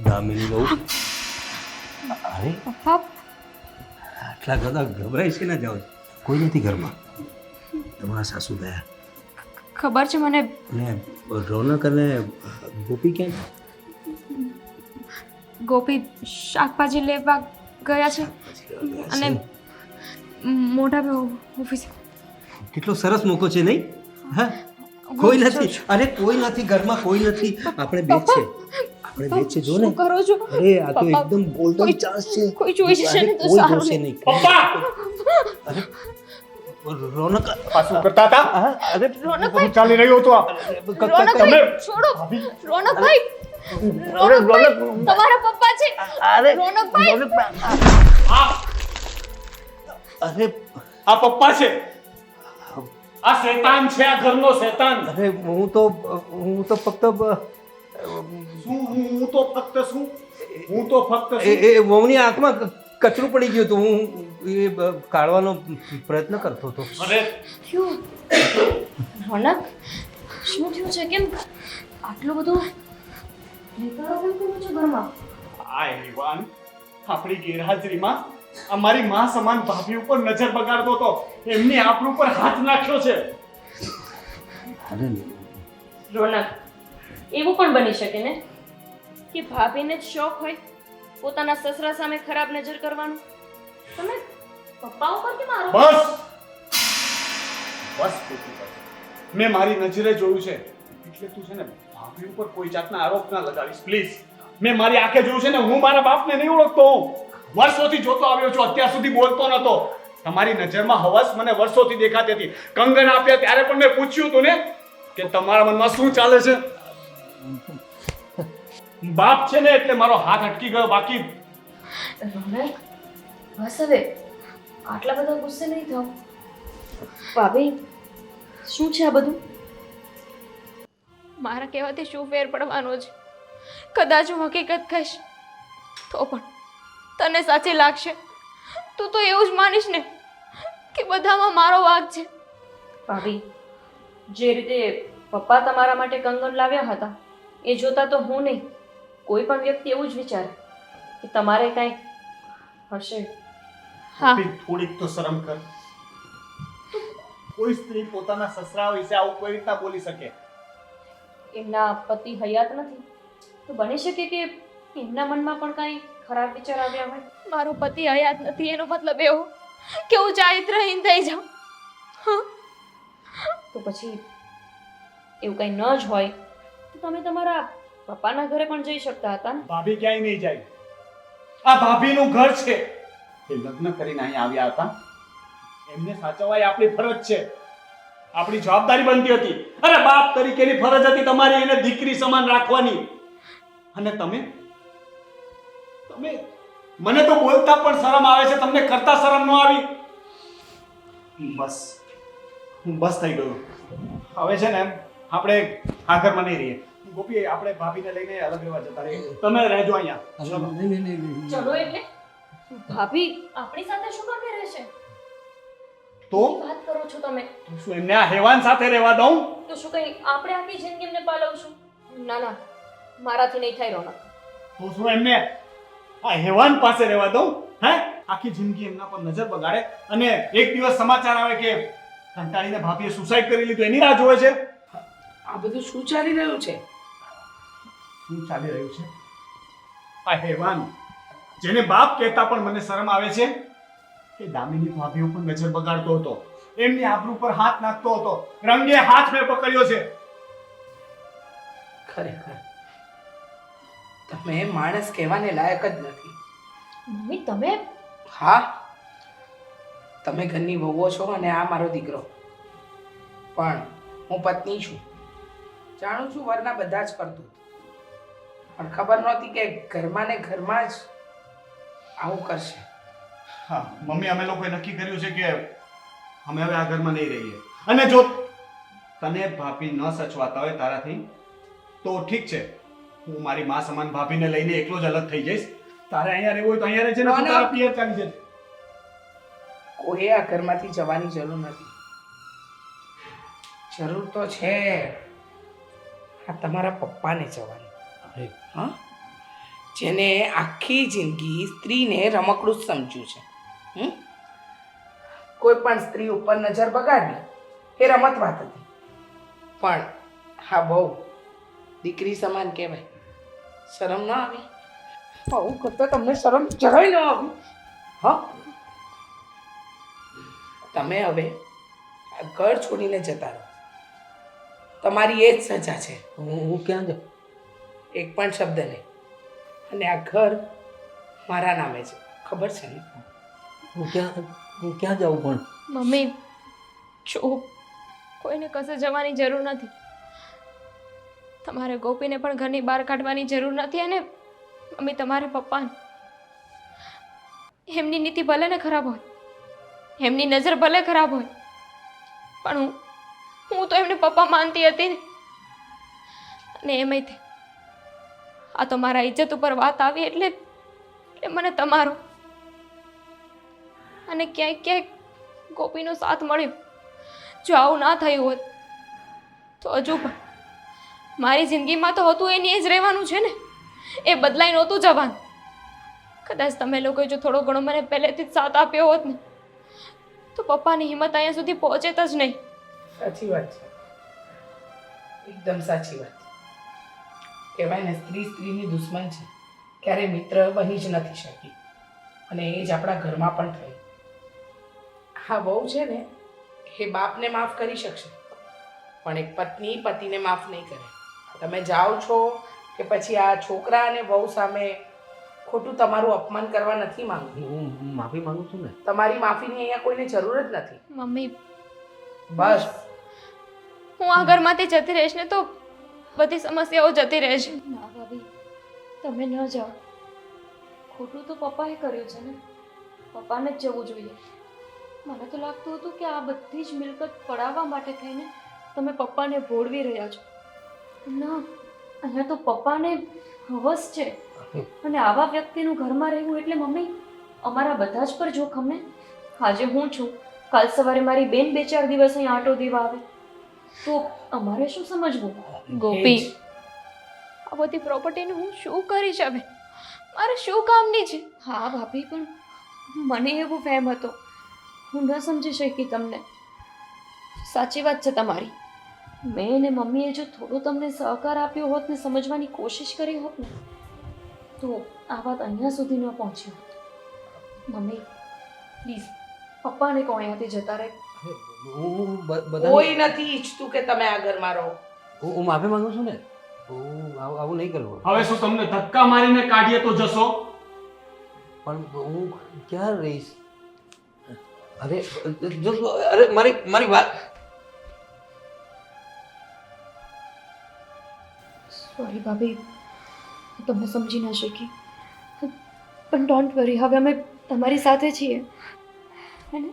દામિની બહુ. અરે પપ્પા આટલા બધા ગભરાય છે ને જાઓ. કોઈ નથી ઘરમાં. તમારા સાસુ ગયા. ખબર છે મને. અને રોનક અને ગોપી ક્યાં? ગોપી શાકભાજી લેવા ગયા છે અને મોટા ભાઈ ઓફિસ. કેટલો સરસ મોકો છે નહીં? હા, કોઈ નથી. અરે કોઈ નથી ઘરમાં, કોઈ નથી. આપણે બે છે, આપણે બે છે. જો ને. શું કરો છો? અરે આ તો એકદમ ગોલ્ડન ચાન્સ છે. કોઈ જોઈ જશે ને તો કોઈ સારું જોશે નહીં. નહીં. અરે રોનક આ શું કરતા હતા? અરે શું ચાલી રહ્યું હતું આ? રોનકભાઈ છોડો. રોનકભાઈ, રોનકભાઈ તમારા પપ્પા છે. અરે રોનકભાઈ, અરે આ પપ્પા છે. આ શેતાન છે, આ ઘરનો શેતાન. અરે હું તો ફક્ત હું તો ફક્ત એ વહુની આંખમાં કચરું પડી ગયું હતું. હું એ કાઢવાનો પ્રયત્ન કરતો હતો. અરે થયું રોનક, શું થયું છે? કેમ આટલું બધું નિકાળો કેમ કરો છો ઘરમાં? આ યુવાન આપણી ગેરહાજરીમાં અમારી માં સમાન ભાભી ઉપર નજર બગાડતો હતો. એમની આબરૂ પર હાથ નાખ્યો છે. અરે રોનક, એવું પણ બની શકે ને કે ભાભીને જ શોખ હોય પોતાના સસરા સામે ખરાબ નજર કરવાનો. તમે પપ્પા ઉપર કેમ આરોપ? બસ ખોટું કહે. મેં મારી નજરે જોયું છે એટલે તું છે ને ભાભી ઉપર કોઈ જાતના આરોપ ના લગાવીશ પ્લીઝ. મેં મારી આંખે જોયું છે ને. હું મારા બાપને નહીં ઓળખતો. હું વર્ષોથી જોતો આવ્યો છું, અત્યાર સુધી બોલતો નતો. તમારી નજરમાં હવસ મને વર્ષોથી દેખાતી હતી. કંગન આપ્યા ત્યારે પણ મેં પૂછ્યું હતું ને કે તમારા મનમાં શું ચાલે છે. બાપ છે ને એટલે મારો હાથ અટકી ગયો. બાકી રોનક, બસ હવે આટલા બધા ગુસ્સે નહીં થાવ. ભાભી, શું છે આ બધું? મારા કહેવાથી શું ફેર પડવાનો છે? કદાચ હું હકીકત કહીશ તો પણ તને સાચી લાગશે. તું તો એવું જ માનીશ ને કે બધામાં મારો વાંક છે. ભાભી, જે રીતે પપ્પા તમારા માટે કંગન લાવ્યા હતા એ જોતા તો હું નહીં, કોઈ પણ વ્યક્તિ એવું જ વિચારે કે તમારે કાંઈક હશે. હા, થોડીક તો શરમ કર. કોઈ સ્ત્રી પોતાના સસરા વિશે આવું કોઈ રીતના બોલી શકે? એમના પતિ હયાત નથી તો બની શકે કે એમના મનમાં પણ કાંઈ ખરાબ વિચાર આવ્યા હોય. મારો પતિ હયાત નથી એનો મતલબ એવો કે હું ચારિત્રહીન થઈ જાઉં? હા, તો પછી એવું કંઈ ન જ હોય તો તમે તમારા પપ્પાના ઘરે પણ જઈ શકતા હતા ને. ભાભી ક્યાંય નહીં જાય. આ ભાભીનું ઘર છે. એ લગ્ન કરીને અહીં આવ્યા હતા. એમને સાચવવા એ આપણી ફરજ છે, આપણી જવાબદારી બનતી હતી. અરે બાપ તરીકેની ફરજ હતી તમારી એને દીકરી સમાન રાખવાની. અને તમે મને તો બોલતા પણ શરમ આવે છે, તમને કરતા શરમ ન આવી? બસ થઈ ગયું. હવે છે ને આપણે આ ઘરમાં નહીં રહીએ. ગોપી, આપણે ભાભીને લઈને અલગ રહેવા જતા રહીએ. તમે રહેજો અહીંયા. ચલો. ચલો એટલે ભાભી આપણી સાથે શું કામ રહેશે? તો વાત કરો છો તમે? શું એમને આ હેવાન સાથે રહેવા દઉં? તો શું કંઈ આપણે આખી જિંદગી એમને પાલવશું? ના ના, મારાથી નહીં થાય રોનક. તો શું એમને આ હેવાન પાસે રહેવા દઉં? હે, આખી જિંદગી એમના પર નજર બગાડે અને એક દિવસ સમાચાર આવે કે કંટાળીને ભાભીએ સુસાઇડ કરી લીધું, એની રાહ જોવે છે? આ બધું શું ચાલી રહ્યું છે? શું ચાલી રહ્યું છે? આ હેવાન જેને બાપ કહેતા પણ મને શરમ આવે છે કે દામિની ભાભી ઉપર નજર બગાડતો હતો, એમની આબરૂ પર હાથ નાખતો હતો, રંગે હાથ મેં પકડ્યો છે. ખરેખર તમે માણસ કહેવાને લાયક જ નથી. મમ્મી તમે હા, તમે ઘરની વહુઓ છો અને આ મારો દીકરો. પણ હું પત્ની છું, જાણું છું વરના બધા જ કરતું, પણ ખબર નહોતી કે ઘરમાં ને ઘરમાં જ આવું કરશે. હા મમ્મી, અમે લોકોએ નક્કી કર્યું છે કે અમે હવે આ ઘરમાં નહીં રહીએ. અને જો તને ભાભી ન સચવાતા હોય તારાથી તો ઠીક છે, હું મારી મા સમાન ભાભીને લઈને એકલો જ અલગ થઈ જઈશ. તારે અહીંયા રહેવું હોય તો અહીંયા રહેજે ને, તું તારા પિયર ચાલી જજે. કોઈ આ ઘરમાંથી જવાની જરૂર નથી. જરૂર તો છે આ તમારા પપ્પાને જવાની. હા, જેને આખી જિંદગી સ્ત્રીને રમકડું જ સમજ્યું છે. કોઈ પણ સ્ત્રી ઉપર નજર બગાડવી એ રમત વાત હતી, પણ હા બહુ દીકરી સમાન કહેવાય. શરમ ના આવી? આવું કરતા તમને શરમ જરાય ન આવી? હા, તમે હવે આ ઘર છોડીને જતા રહો. તમારી એ જ સજા છે. હું ક્યાં જાઉં? એક પણ શબ્દ નહીં. અને આ ઘર મારા નામે છે, ખબર છે ને? હું ક્યાં જાઉં પણ? મમ્મી જો કોઈને કશે જવાની જરૂર નથી. તમારે ગોપીને પણ ઘરની બહાર કાઢવાની જરૂર નથી. અને મમ્મી તમારે પપ્પાને, એમની નીતિ ભલે ને ખરાબ હોય, એમની નજર ભલે ખરાબ હોય, પણ હું તો એમને પપ્પા માનતી હતી ને. અને એમાંય તે આ તો મારા ઇજ્જત ઉપર વાત આવી એટલે મને તમારો અને ક્યાંક ક્યાંક ગોપીનો સાથ મળ્યો. જો આવું ના થયું હોત તો હજુ પણ મારી જિંદગીમાં તો હતું એની એ જ રહેવાનું છે ને, એ બદલાઈ નહોતું જવાનું. કદાચ તમે લોકોએ જો થોડો ઘણો મને પહેલેથી જ સાથ આપ્યો હોત ને તો પપ્પાની હિંમત અહીંયા સુધી પહોંચે જ નહીં. સાચી વાત છે, એકદમ સાચી વાત. કહેવાય ને સ્ત્રી સ્ત્રીની દુશ્મન છે, ક્યારેય મિત્ર બની જ નથી શકી. અને એ જ આપણા ઘરમાં પણ થઈ. હા વહુ છે ને એ બાપને માફ કરી શકશે, પણ એક પત્ની પતિને માફ નહીં કરે. તમે જાઓ છો કે પછી આ છોકરા અને વહુ સામે ખોટું તમારું અપમાન કરવા નથી માંગુ. હું માફી માંગુ છું ને. તમારી માફીની અહીંયા કોઈને જરૂર જ નથી. મમ્મી બસ હું આ ઘરમાંથી જતી રહીશ ને તો બધી સમસ્યાઓ જતી રહેશે. ના ભાભી, તમે ન જાઓ. ખોટું તો પપ્પાએ કર્યું છે ને, પપ્પાને જ જવું જોઈએ. મને તો લાગતું હતું કે આ બધી જ મિલકત પડાવવા માટે થઈને તમે પપ્પાને ભોળવી રહ્યા છો. ના અહીંયા તો પપ્પાને હવસ છે અને આવા વ્યક્તિનું ઘરમાં રહેવું એટલે મમ્મી અમારા બધા જ પર જોખમ ને. આજે હું છું, કાલ સવારે મારી બેન 2-4 દિવસ અહીં આંટો દેવા આવે તો અમારે શું સમજવું? ગોપી, આ બધી પ્રોપર્ટીનું હું શું કરીશ હવે? મારે શું કામની છે? હા ભાભી, પણ મને એવો વહેમ હતો, હું ન સમજી શકી તમને. સાચી વાત છે તમારી. મેં અને મમ્મીએ જો થોડો તમને સહકાર આપ્યો હોત ને સમજવાની કોશિશ કરી હોત ને તો આ વાત અહીંયા સુધી ન પહોંચી હોત. મમ્મી પ્લીઝ પપ્પાને કહો અહીંયાથી જતા રહે. હું બધા કોઈ નથી ઈચ્છતું કે તમે આ ઘરમાં રહો. હું માફી માંગુ છું ને. હું આવું નહીં કરું. હવે શું તમને ધક્કા મારીને કાઢીએ તો જશો? પણ હું ક્યાં રહીશ? અરે જો અરે મારી વાત. સોરી ભાભી, હું તમને સમજી ન શકી, પણ ડોન્ટ વરી, હવે અમે તમારી સાથે છીએ. હે ને?